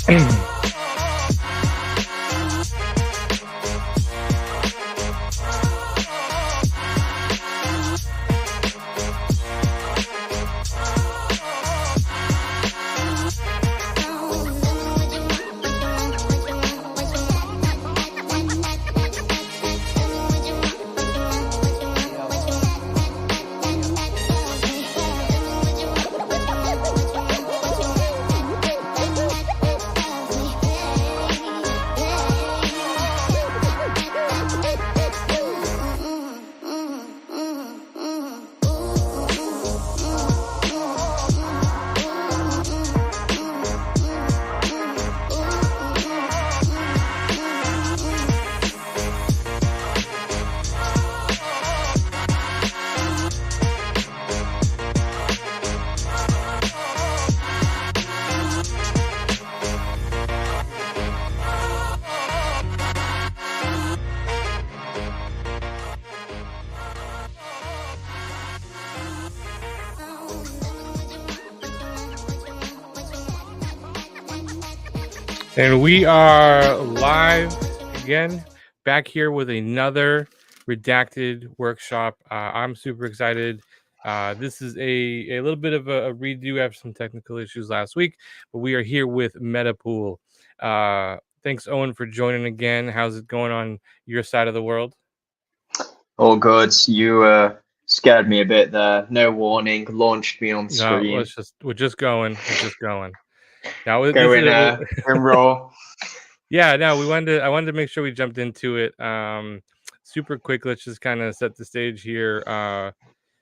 And we are live again, back here with another redacted workshop. I'm super excited. This is a little bit of a redo after some technical issues last week, but we are here with Metapool. Thanks, Owen, for joining again. How's it going on your side of the world? All good. You scared me a bit there. No warning. Launched me on screen. No, we're just going. Now going raw. Yeah, no, I wanted to make sure we jumped into it super quick. Let's just kind of set the stage here.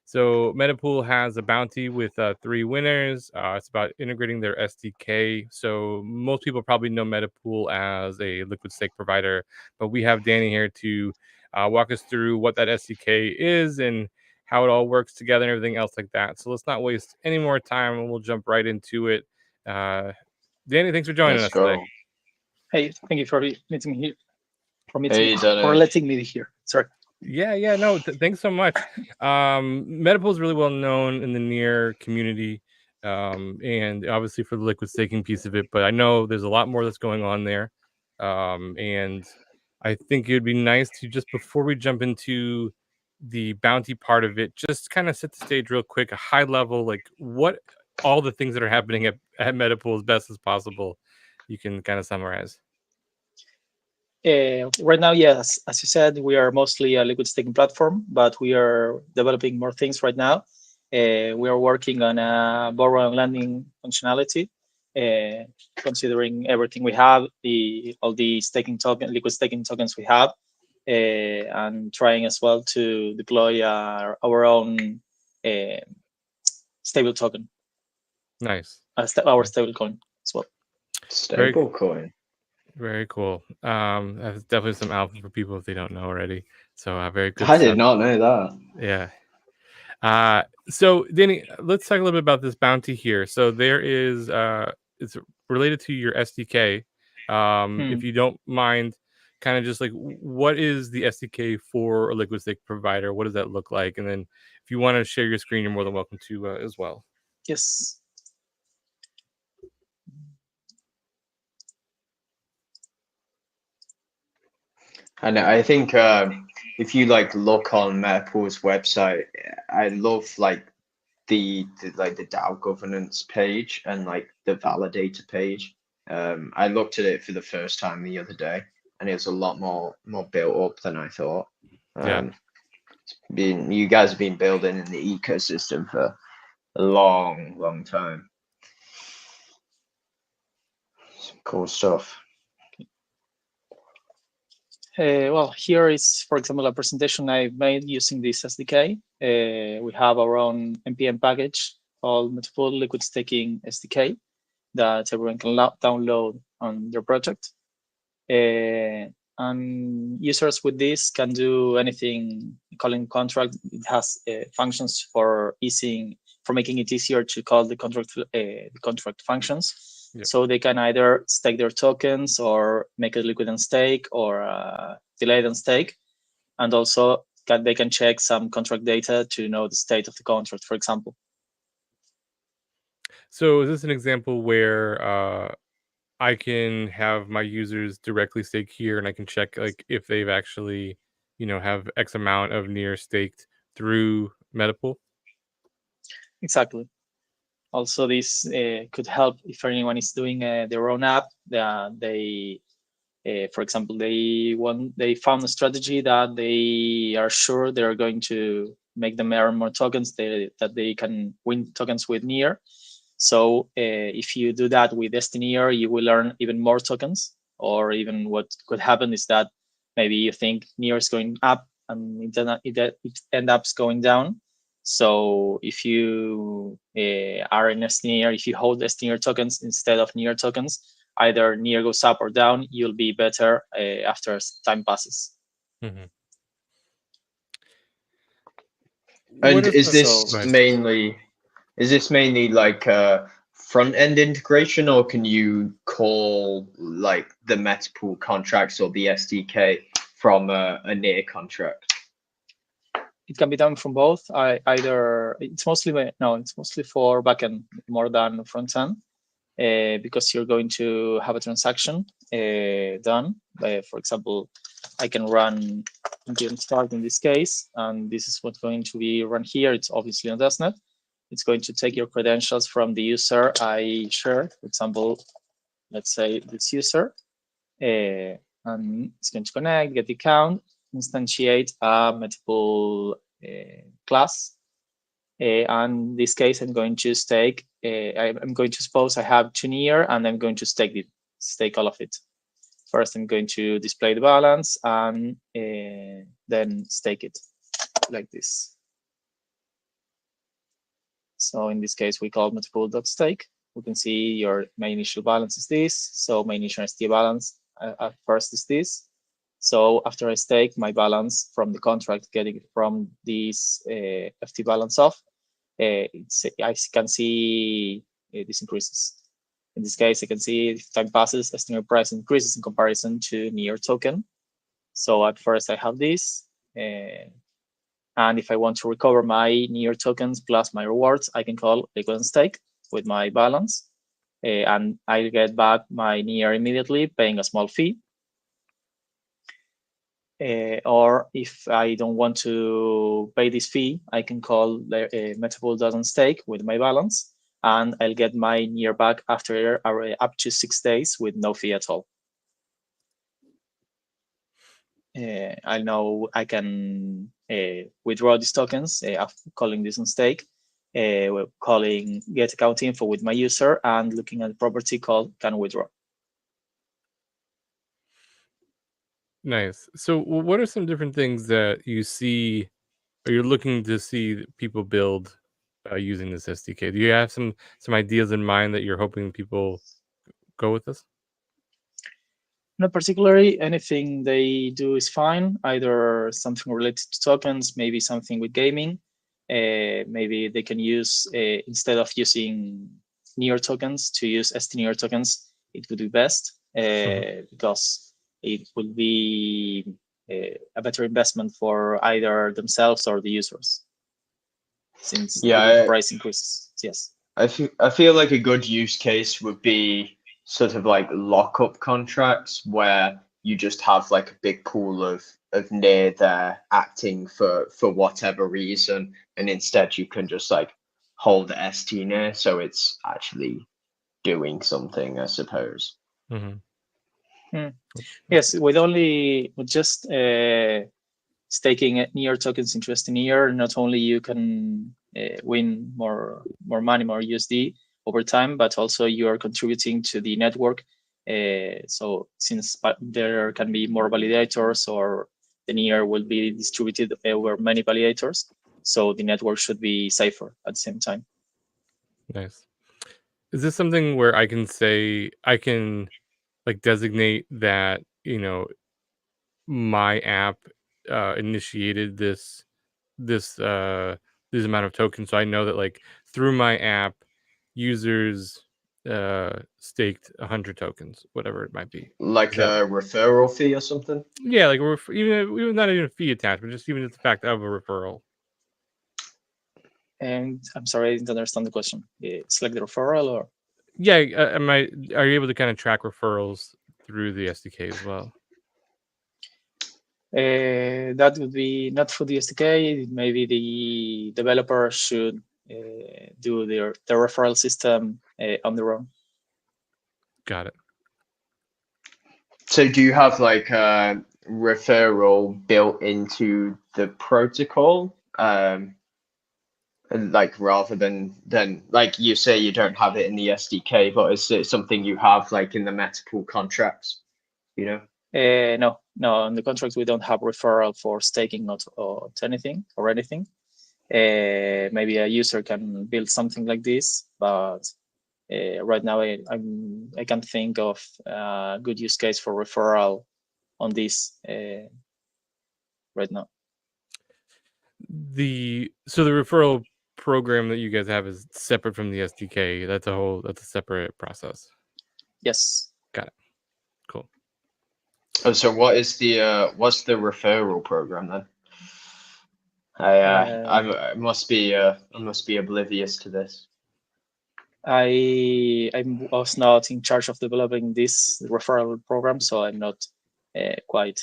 So Metapool has a bounty with 3 winners. It's about integrating their SDK. So most people probably know Metapool as a liquid stake provider, but we have Danny here to walk us through what that SDK is and how it all works together and everything else like that. So let's not waste any more time and we'll jump right into it. Danny, thanks for joining us today. Hey, thank you for meeting me here. For letting me here. Sorry. Yeah, no, thanks so much. Metapool is really well known in the near community, and obviously for the liquid staking piece of it. But I know there's a lot more that's going on there, and I think it'd be nice to, just before we jump into the bounty part of it, just kind of set the stage real quick, a high level, like what all the things that are happening at Metapool as best as possible. You can kind of summarize. Right now, yes, as you said, we are mostly a liquid staking platform, but we are developing more things right now. We are working on a borrow and lending functionality, considering everything we have, all the liquid staking tokens we have, and trying as well to deploy our own stable token. Nice. Our stable coin as well. Stable coin. Very cool. That's definitely some alpha for people if they don't know already. So very good. I did not know that. Yeah. So Danny, let's talk a little bit about this bounty here. So there is it's related to your SDK. If you don't mind, kind of just like, what is the SDK for a liquid stake provider? What does that look like? And then if you want to share your screen, you're more than welcome to as well. Yes. And I think if you look on Metapool's website, I love the DAO governance page and the validator page. I looked at it for the first time the other day, and it was a lot more built up than I thought. You guys have been building in the ecosystem for a long time. Some cool stuff. Well, here is, for example, a presentation I made using this SDK. We have our own NPM package called Metapool Liquid Staking SDK that everyone can download on their project. And users with this can do anything, calling contract. It has functions for making it easier to call the contract functions. Yep. So they can either stake their tokens or make a liquid and stake or delayed and stake. And also they can check some contract data to know the state of the contract, for example. So is this an example where I can have my users directly stake here, and I can check like if they've actually, have X amount of near staked through Metapool. Exactly. Also, this could help if anyone is doing their own app. They, for example, they found a strategy that they are sure they're going to make them earn more tokens, that they can win tokens with Near. So if you do that with STNear, you will earn even more tokens. Or even what could happen is that maybe you think Near is going up and it ends up going down. So if you are in STNear, if you hold STNear tokens instead of Near tokens, either Near goes up or down, you'll be better after time passes. Mm-hmm. And is this mainly like a front end integration, or can you call like the Metapool contracts or the SDK from a Near contract? It can be done from both. It's mostly for backend more than front end, because you're going to have a transaction done. For example, I can run start in this case, and this is what's going to be run here. It's obviously on testnet. It's going to take your credentials from the user I shared. For example, let's say this user, and it's going to connect, get the account, instantiate a Metapool class. And in this case, I'm going to stake. I'm going to suppose I have 2 Near, and I'm going to stake all of it. First, I'm going to display the balance and then stake it like this. So in this case, we call metapool.stake. We can see my initial balance is this. So my initial ST balance at first is this. So after I stake my balance from the contract, getting it from this FT balance off, I can see this increases. In this case, I can see if time passes, estimate price increases in comparison to Near token. So at first I have this. And if I want to recover my Near tokens plus my rewards, I can call liquid stake with my balance. And I get back my Near immediately, paying a small fee. Or if I don't want to pay this fee, I can call Metapool.stake with my balance, and I'll get my Near back after up to 6 days with no fee at all. I know I can withdraw these tokens after calling this on stake, calling get account info with my user, and looking at the property called can withdraw. Nice. So what are some different things that you see or you're looking to see people build using this SDK? Do you have some ideas in mind that you're hoping people go with this? Not particularly. Anything they do is fine. Either something related to tokens, maybe something with gaming. Maybe they can use, instead of using Near tokens, to use STNear tokens. It would be best because it will be a better investment for either themselves or the users, since the price increases. Yes. I feel like a good use case would be sort of like lockup contracts where you just have like a big pool of Near there acting for whatever reason, and instead you can just like hold the ST Near so it's actually doing something, I suppose. Yes, with just staking Near tokens into STNear, not only you can win more money, more USD over time, but also you are contributing to the network. So since there can be more validators, or the Near will be distributed over many validators, so the network should be safer at the same time. Nice. Is this something where I can say I can like designate that, my app initiated this amount of tokens, so I know that like through my app users staked 100 tokens, whatever it might be, like a referral fee or something? Yeah, like even not even a fee attached, but just even the fact of a referral. And I'm sorry, I didn't understand the question. It's like the referral, or Yeah, are you able to kind of track referrals through the SDK as well? That would be not through the SDK. Maybe the developer should do the referral system on their own. Got it. So do you have like a referral built into the protocol? Like rather than like you say you don't have it in the SDK, but is it something you have like in the Metapool contracts? You know? No. In the contracts we don't have referral for staking, not anything. Maybe a user can build something like this, but right now I can't think of a good use case for referral on this right now. So the referral program that you guys have is separate from the SDK. That's a separate process. Yes. Got it. Cool. Oh, so what's the referral program then? I must be oblivious to this. I was not in charge of developing this referral program, so I'm not quite.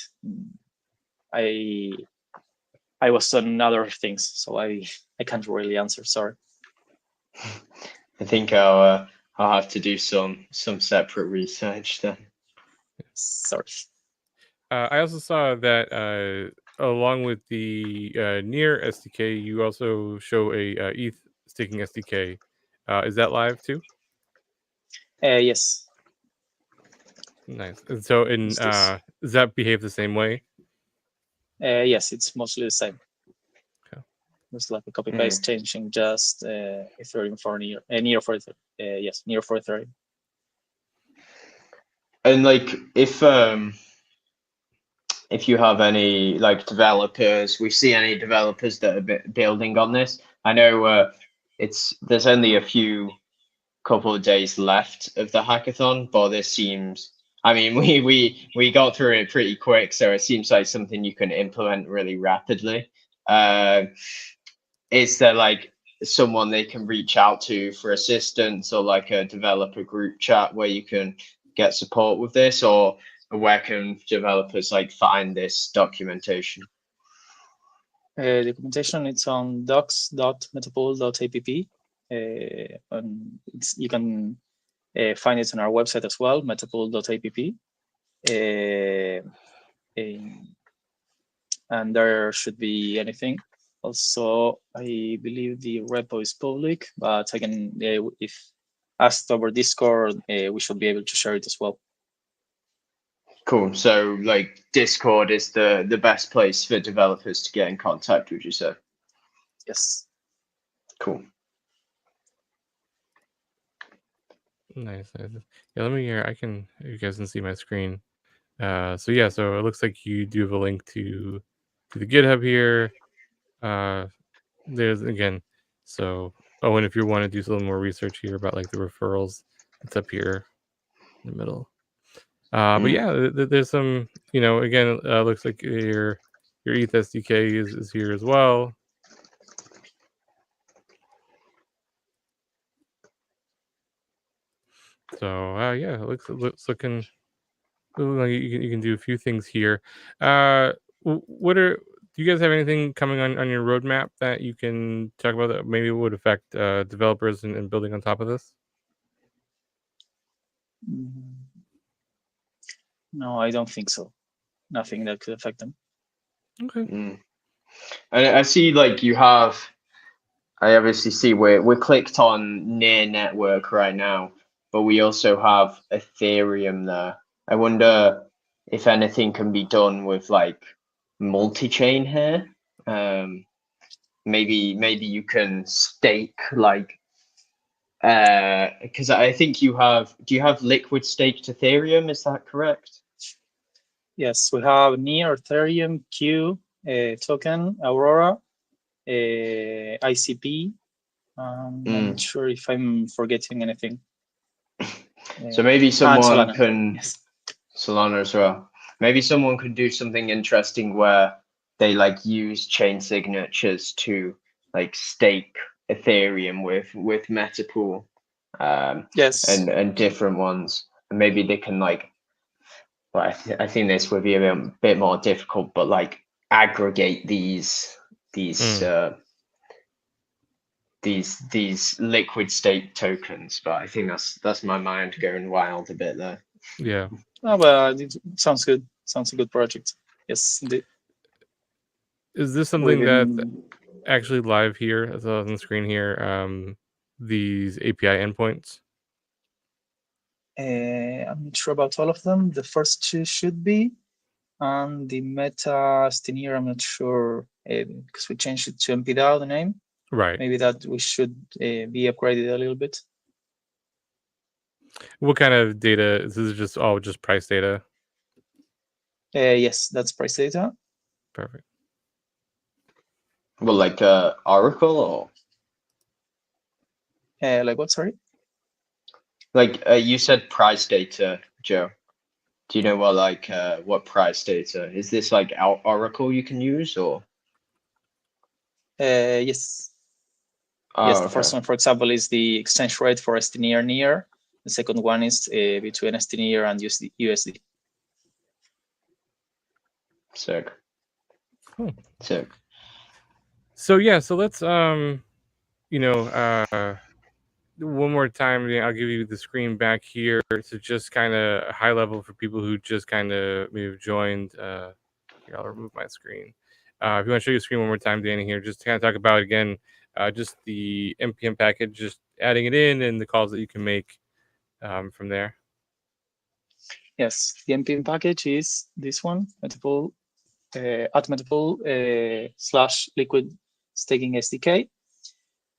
I was on other things, so I can't really answer. Sorry. I think I'll have to do some separate research then. Sorry. I also saw that along with the Near SDK, you also show a ETH staking SDK. Is that live too? Yes. Nice. And so does that behave the same way? Yes, it's mostly the same. Okay. It's like a copy paste changing just Ethereum for Near for Ethereum. Yes, Near for Ethereum. And like if you have any like developers, we see any developers that are building on this. I know there's only a couple of days left of the hackathon, but this seems, I mean, we got through it pretty quick, so it seems like something you can implement really rapidly. Is there like someone they can reach out to for assistance, or like a developer group chat where you can get support with this, or where can developers like find this documentation? Documentation, it's on docs.metapool.app. And you can find it on our website as well, metapool.app. And there should be anything. Also, I believe the repo is public, but I can, if asked over Discord, we should be able to share it as well. Cool. So like Discord is the best place for developers to get in contact, would you say? Yes. Cool. Nice. Yeah, let me hear. You guys can see my screen. So it looks like you do have a link to the GitHub here. There's again. So and if you want to do a little more research here about like the referrals, it's up here in the middle. But yeah, there's some, again, looks like your ETH SDK is here as well. So yeah, it looks looking like you can do a few things here. Do you guys have anything coming on your roadmap that you can talk about that maybe would affect developers and building on top of this? No, I don't think so. Nothing that could affect them. Okay. And I see like you have. I obviously see we're clicked on Near Network right now, but we also have Ethereum there. I wonder if anything can be done with like multi-chain here. Maybe you can stake like because I think do you have liquid staked Ethereum? Is that correct? Yes, we have Near Ethereum Q token, Aurora, ICP. I'm not sure if I'm forgetting anything. So maybe someone Solana. can, yes. Solana as well. Maybe someone could do something interesting where they like use chain signatures to like stake Ethereum with Metapool. Yes. and different ones, and maybe they can like, well, I think this would be a bit more difficult, but like aggregate these liquid state tokens. But I think that's my mind going wild a bit there. Yeah. Oh, well, it sounds good. Sounds a good project. Yes, indeed. Is this something that actually live here, as on the screen here? These API endpoints. I'm not sure about all of them. The first two should be, and the meta stineer, I'm not sure, because we changed it to MPDAO, the name. Right. Maybe that we should be upgraded a little bit. What kind of data? This is just price data. Yes, that's price data. Perfect. Well, like Oracle or like what? Sorry. Like you said, price data, Joe. Do you know what price data is? This like Oracle you can use or? Yes. Oh, yes, okay. the first one, for example, is the exchange rate for stineer near. The second one is between stineer and USD. Sick. Cool. Sick. So yeah, so let's one more time, I'll give you the screen back here to just kind of high level for people who just kind of maybe have joined. Here, I'll remove my screen. If you want to show your screen one more time, Danny, here, just to kind of talk about again, just the npm package, just adding it in and the calls that you can make from there. Yes, the npm package is this one, Metapool / liquid staking SDK.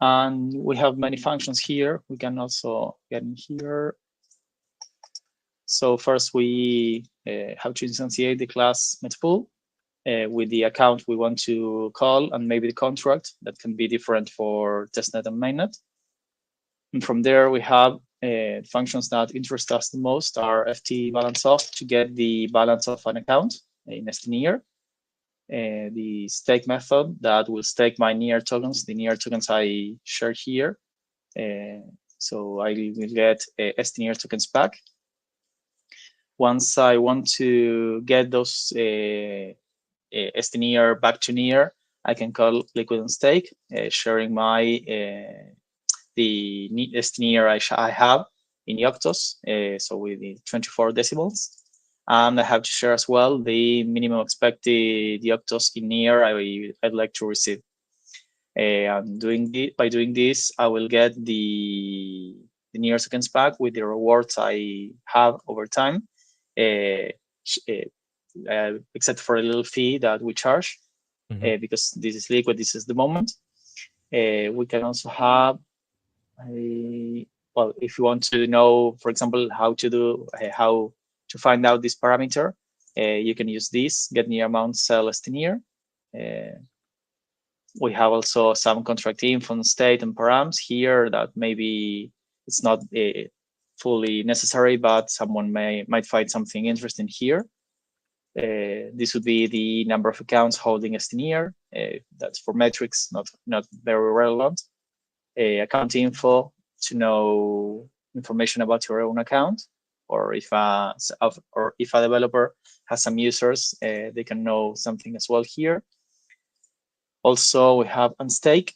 And we have many functions here. We can also get in here. So first we have to instantiate the class Metapool with the account we want to call and maybe the contract that can be different for testnet and mainnet. And from there we have functions that interest us the most are ft balance off to get the balance of an account in stineer. The stake method that will stake my near tokens, the near tokens I share here. So I will get stineer tokens back. Once I want to get those stineer back to near, I can call liquid and stake, sharing my the stineer I have in Yoctos, so with the 24 decimals. And I have to share as well the minimum expected Yoctos in near I'd like to receive. And by doing this, I will get the near tokens back with the rewards I have over time, except for a little fee that we charge, because this is liquid, this is the moment. We can also have well, if you want to know, for example, how to find out this parameter, you can use this get near amount sell stineer. We have also some contract info and state and params here that maybe it's not fully necessary, but someone might find something interesting here. This would be the number of accounts holding stineer. That's for metrics, not very relevant. Account info to know information about your own account, or if a developer has some users, they can know something as well here. Also, we have unstake,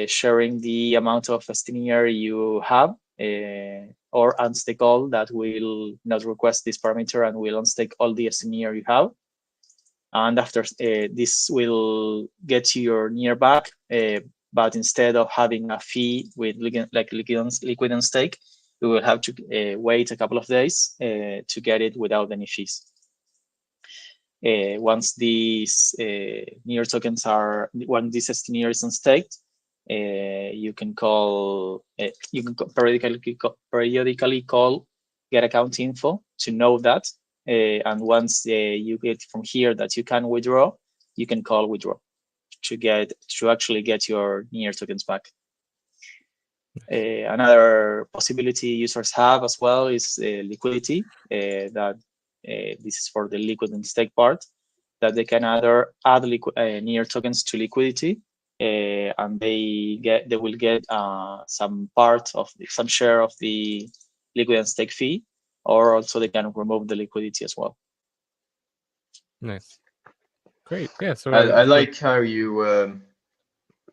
sharing the amount of stineer you have, or unstake all that will not request this parameter and will unstake all the stineer you have. And after this will get you your near back, but instead of having a fee with liquid and stake, you will have to wait a couple of days to get it without any fees. Once these near tokens when this stineer is unstaked, you can periodically call get account info to know that. And once you get from here that you can withdraw, you can call withdraw to actually get your near tokens back. Another possibility users have as well is liquidity. That this is for the liquid and stake part, that they can either add near tokens to liquidity and they will get some share of the liquid and stake fee, or also they can remove the liquidity as well. Nice, great, yeah. So I like how you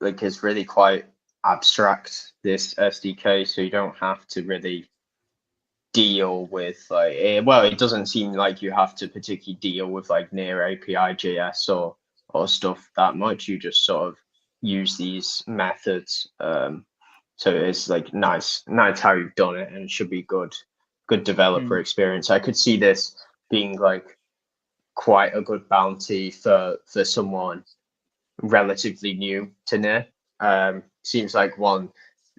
like it's really quite abstract, this SDK, so you don't have to really deal with like well, it doesn't seem like you have to particularly deal with like near API JS or stuff that much. You just sort of use these methods. So it's like nice how you've done it, and it should be good developer experience. I could see this being like quite a good bounty for someone relatively new to NIR. Seems like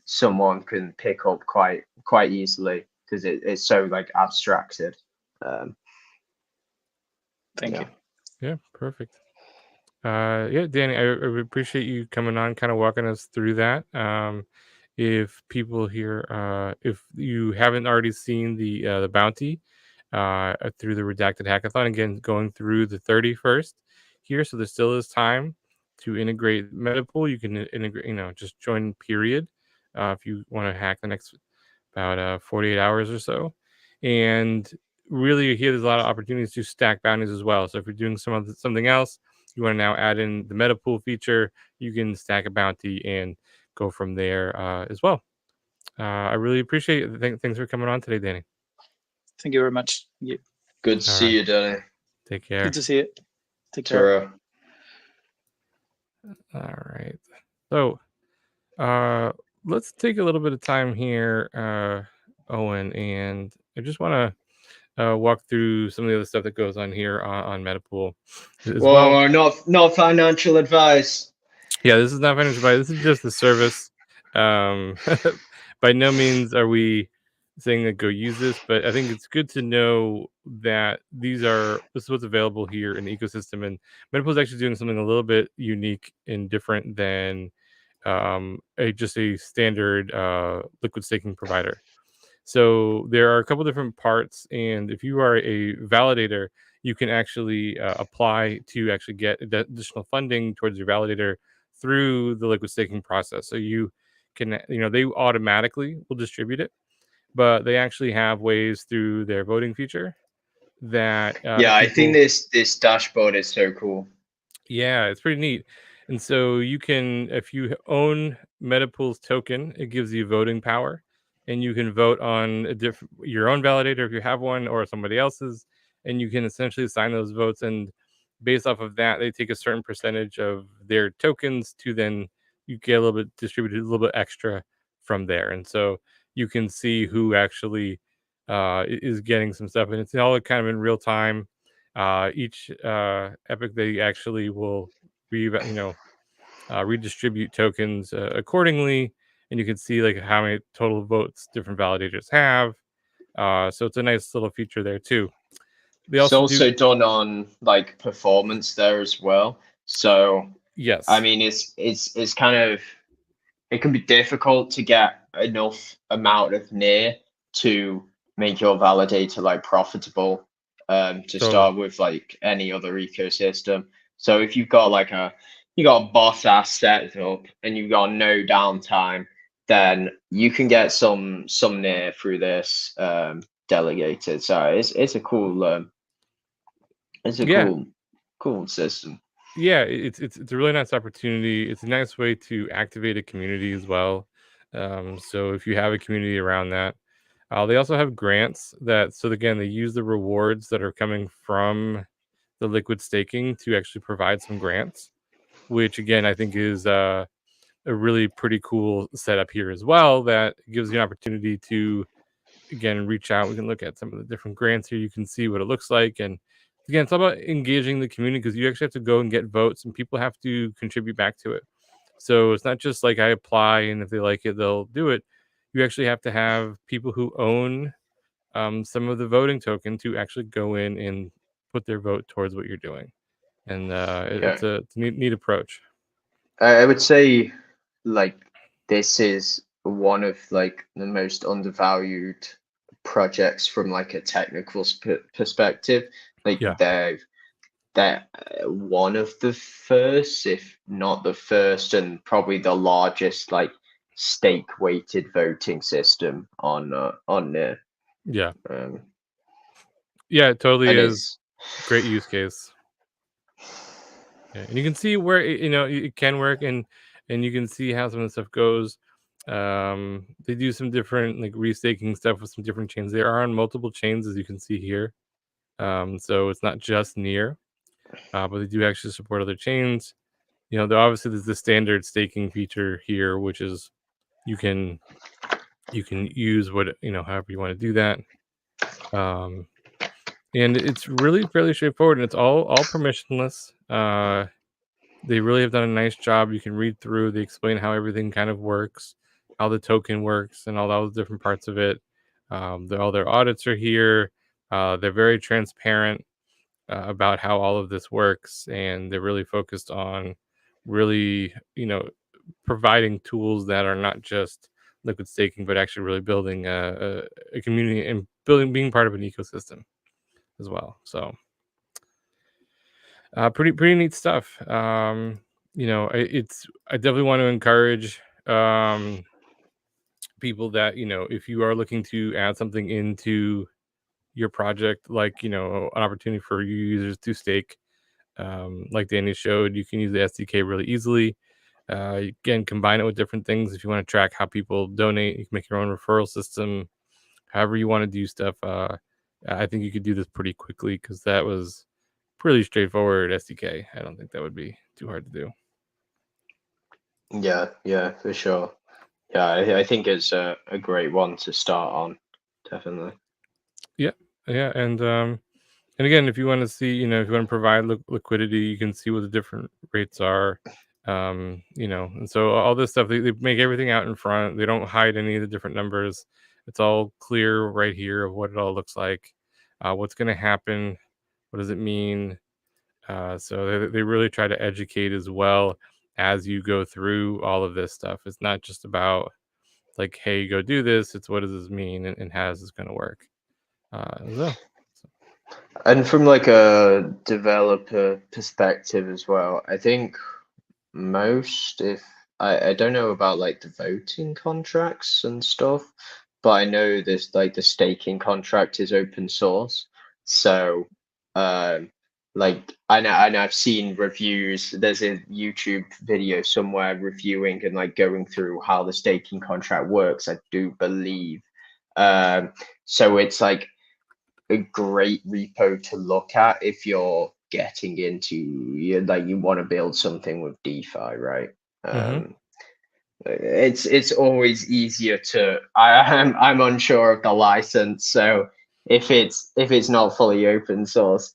someone can pick up quite easily because it's so like abstracted. Thank you. Yeah, perfect. Yeah, Danny, I appreciate you coming on, kind of walking us through that. If people here, if you haven't already seen the bounty through the Redacted Hackathon, again, going through the 31st here, so there still is time to integrate Metapool. You can integrate, just join period if you want to hack the next about 48 hours or so. And really here, there's a lot of opportunities to stack bounties as well. So if you're doing something else, you want to now add in the Metapool feature, you can stack a bounty and go from there as well. I really appreciate it. Thanks for coming on today, Danny. Thank you very much. Good to see you, Danny. Take care. Good to see you. Take care. All right. So let's take a little bit of time here, Owen, and I just want to walk through some of the other stuff that goes on here on Metapool as well. Not financial advice. Yeah, this is not financial advice. This is just a service. By no means are we saying that go use this, but I think it's good to know that this is what's available here in the ecosystem. And Metapool is actually doing something a little bit unique and different than just a standard liquid staking provider. So there are a couple different parts, and if you are a validator, you can actually apply to actually get additional funding towards your validator through the liquid staking process. So you can, they automatically will distribute it, but they actually have ways through their voting feature that I think this dashboard is so cool. Yeah, it's pretty neat. And so you can, if you own Metapool's token, it gives you voting power, and you can vote on your own validator if you have one, or somebody else's, and you can essentially assign those votes. And based off of that, they take a certain percentage of their tokens to then you get a little bit distributed, a little bit extra from there. And so you can see who actually is getting some stuff, and it's all kind of in real time. Each epoch, they actually will redistribute tokens accordingly, and you can see like how many total votes different validators have. So it's a nice little feature there too. It's also done on like performance there as well. So yes, I mean it's kind of, it can be difficult to get enough amount of NIR to make your validator like profitable to start with, like any other ecosystem. So if you've got like a boss ass set up and you've got no downtime, then you can get some NIR through this delegated. So it's a cool cool system. Yeah, it's a really nice opportunity. It's a nice way to activate a community as well. So if you have a community around that, they also have grants so again, they use the rewards that are coming from the liquid staking to actually provide some grants, which again, I think is a really pretty cool setup here as well, that gives you an opportunity to, again, reach out. We can look at some of the different grants here. You can see what it looks like. And again, it's all about engaging the community, because you actually have to go and get votes, and people have to contribute back to it. So it's not just like I apply, and if they like it, they'll do it. You actually have to have people who own some of the voting token to actually go in and put their vote towards what you're doing. And it's a neat approach. I would say like this is one of like the most undervalued projects from like a technical perspective. Like they're one of the first, if not the first, and probably the largest like stake weighted voting system on there. Yeah. Yeah, it totally And is. Great use case. Yeah, and you can see where it can work, and you can see how some of the stuff goes. They do some different like restaking stuff with some different chains. They are on multiple chains, as you can see here. So it's not just Near, but they do actually support other chains. Obviously there's the standard staking feature here, which is you can use however you want to do that. And it's really fairly straightforward, and it's all permissionless. They really have done a nice job. You can read through. They explain how everything kind of works, how the token works, and all those different parts of it. All their audits are here. They're very transparent about how all of this works, and they're really focused on really, providing tools that are not just liquid staking, but actually really building a community and being part of an ecosystem as well. So pretty neat stuff. I definitely want to encourage people that if you are looking to add something into your project, like an opportunity for your users to stake, like Danny showed, you can use the SDK really easily. You can combine it with different things. If you want to track how people donate, you can make your own referral system. However you want to do stuff, I think you could do this pretty quickly, because that was pretty straightforward SDK. I don't think that would be too hard to do. Yeah, for sure. Yeah, I think it's a great one to start on, definitely. Yeah, and again, if you want to see, if you want to provide liquidity, you can see what the different rates are. And so all this stuff, they make everything out in front. They don't hide any of the different numbers. It's all clear right here of what it all looks like, what's going to happen, what does it mean. So they really try to educate as well as you go through all of this stuff. It's not just about like, hey, go do this. It's what does this mean, and how is this going to work. And from like a developer perspective as well, I think most, if I don't know about like the voting contracts and stuff, but I know this like the staking contract is open source. So like I know I've seen reviews. There's a YouTube video somewhere reviewing and like going through how the staking contract works, I do believe. So it's like a great repo to look at if you're getting into you want to build something with DeFi, right? It's always easier to I'm unsure of the license, so if it's not fully open source,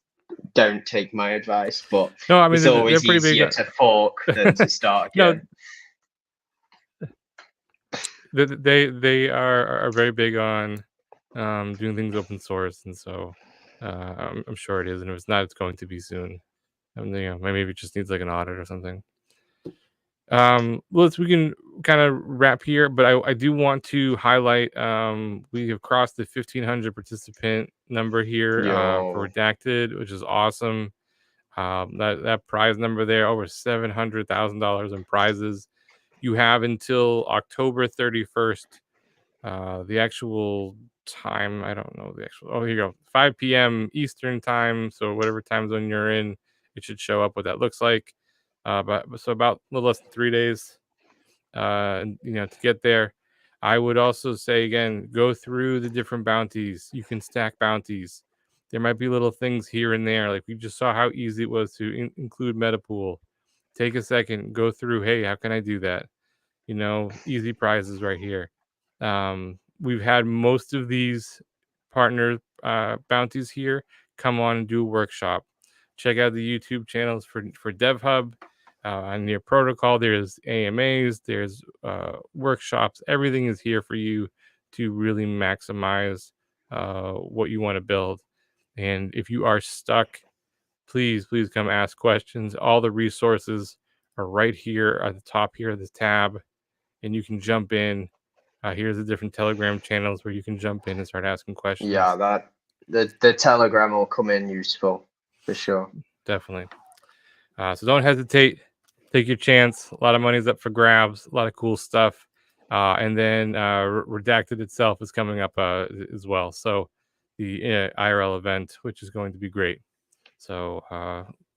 don't take my advice. But no, I mean, it's always they're pretty easier big to fork than to start again. No, they are very big on doing things open source, and so I'm sure it is, and if it's not, it's going to be soon. Maybe it just needs like an audit or something. We can kind of wrap here, but I do want to highlight we have crossed the 1,500 participant number here for Redacted, which is awesome. That prize number there, over $700,000 in prizes. You have until October 31st. The actual time, I don't know the actual. Oh, here you go, 5 p.m. Eastern time. So whatever time zone you're in, it should show up what that looks like. But so about a little less than 3 days, to get there. I would also say, again, go through the different bounties. You can stack bounties. There might be little things here and there. Like we just saw how easy it was to include Metapool. Take a second, go through. Hey, how can I do that? Easy prizes right here. We've had most of these partner bounties here come on and do a workshop. Check out the YouTube channels for DevHub. On your protocol, there's AMAs, there's workshops. Everything is here for you to really maximize what you want to build. And if you are stuck, please come ask questions. All the resources are right here at the top here, this tab, and you can jump in. Here's the different Telegram channels where you can jump in and start asking questions. Yeah, the Telegram will come in useful for sure. Definitely. So don't hesitate. Take your chance. A lot of money's up for grabs. A lot of cool stuff. And then Redacted itself is coming up as well. So the IRL event, which is going to be great. So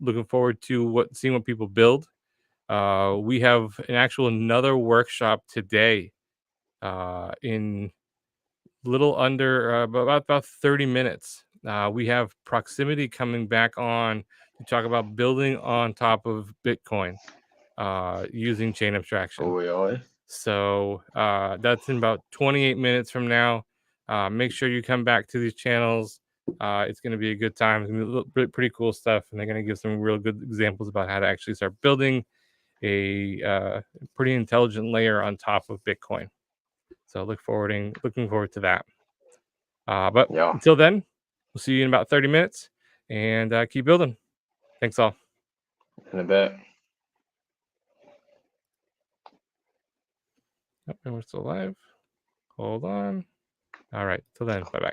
looking forward to seeing what people build. We have another workshop today in little under about 30 minutes. We have Proximity coming back on to talk about building on top of Bitcoin using chain abstraction. Oh, yeah. So that's in about 28 minutes from now. Make sure you come back to these channels. It's going to be a good time. It's going to be pretty cool stuff, and they're going to give some real good examples about how to actually start building a pretty intelligent layer on top of Bitcoin. So looking forward to that. But Yeah. until then, we'll see you in about 30 minutes, and keep building. Thanks all. In a bit. Oh, and we're still live. Hold on. All right. Till then. Bye-bye.